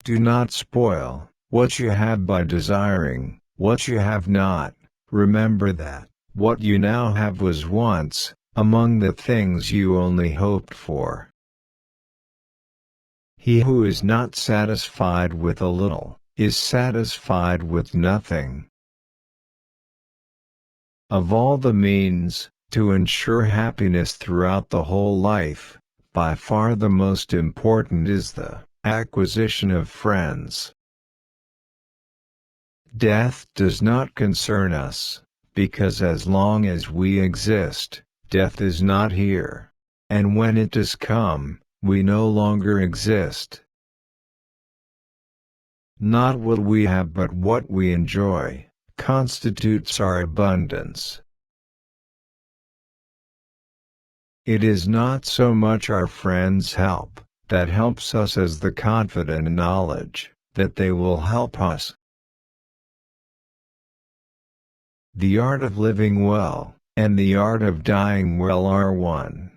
Do not spoil what you have by desiring what you have not. Remember that what you now have was once among the things you only hoped for. He who is not satisfied with a little is satisfied with nothing. Of all the means to ensure happiness throughout the whole life, by far the most important is the acquisition of friends. Death does not concern us, because as long as we exist, death is not here. And when it does come, we no longer exist. Not what we have but what we enjoy constitutes our abundance. It is not so much our friends' help that helps us as the confident knowledge that they will help us. The art of living well and the art of dying well are one.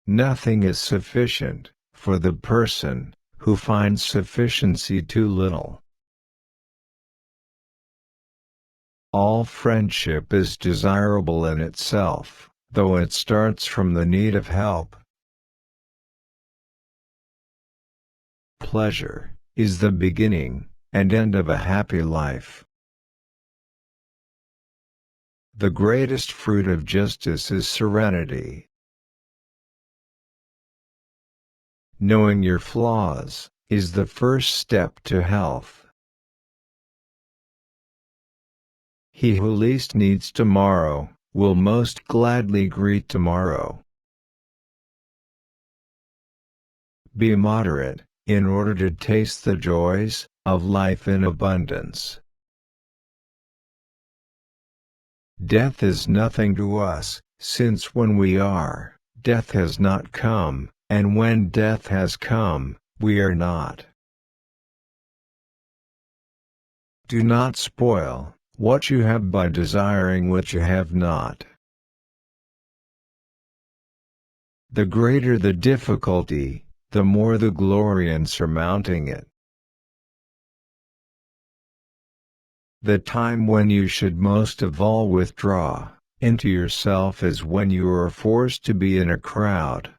Nothing is sufficient for the person who finds sufficiency too little. All friendship is desirable in itself, though it starts from the need of help. Pleasure is the beginning and end of a happy life. The greatest fruit of justice is serenity. Knowing your flaws is the first step to health. He who least needs tomorrow will most gladly greet tomorrow. Be moderate in order to taste the joys of life in abundance. Death is nothing to us, since when we are, death has not come, and when death has come, we are not. Do not spoil what you have by desiring what you have not. The greater the difficulty, the more the glory in surmounting it. The time when you should most of all withdraw into yourself is when you are forced to be in a crowd.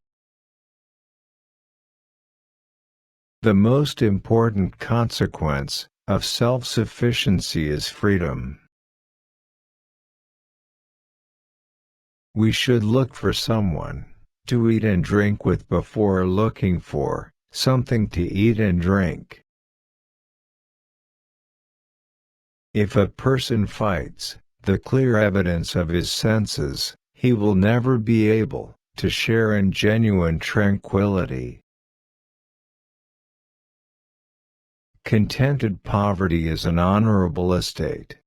The most important consequence of self-sufficiency is freedom. We should look for someone to eat and drink with before looking for something to eat and drink. If a person fights the clear evidence of his senses, he will never be able to share in genuine tranquility. Contented poverty is an honorable estate.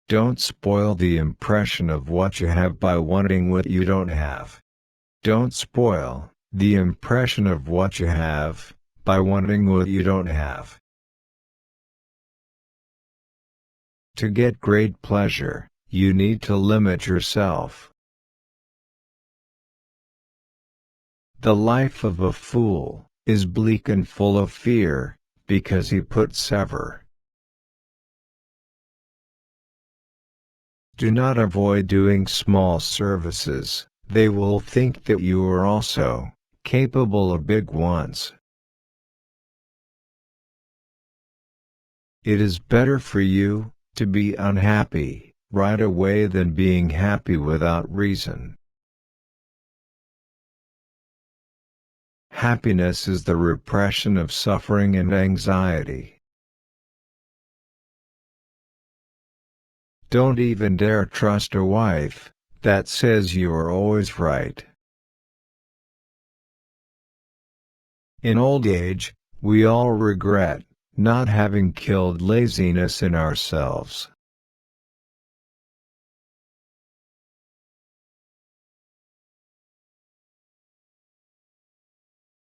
Don't spoil the impression of what you have by wanting what you don't have. Don't spoil the impression of what you have by wanting what you don't have. To get great pleasure, you need to limit yourself. The life of a fool is bleak and full of fear, because he puts ever. Do not avoid doing small services, they will think that you are also capable of big ones. It is better for you to be unhappy right away than being happy without reason. Happiness is the repression of suffering and anxiety. Don't even dare trust a wife that says you are always right. In old age, we all regret not having killed laziness in ourselves.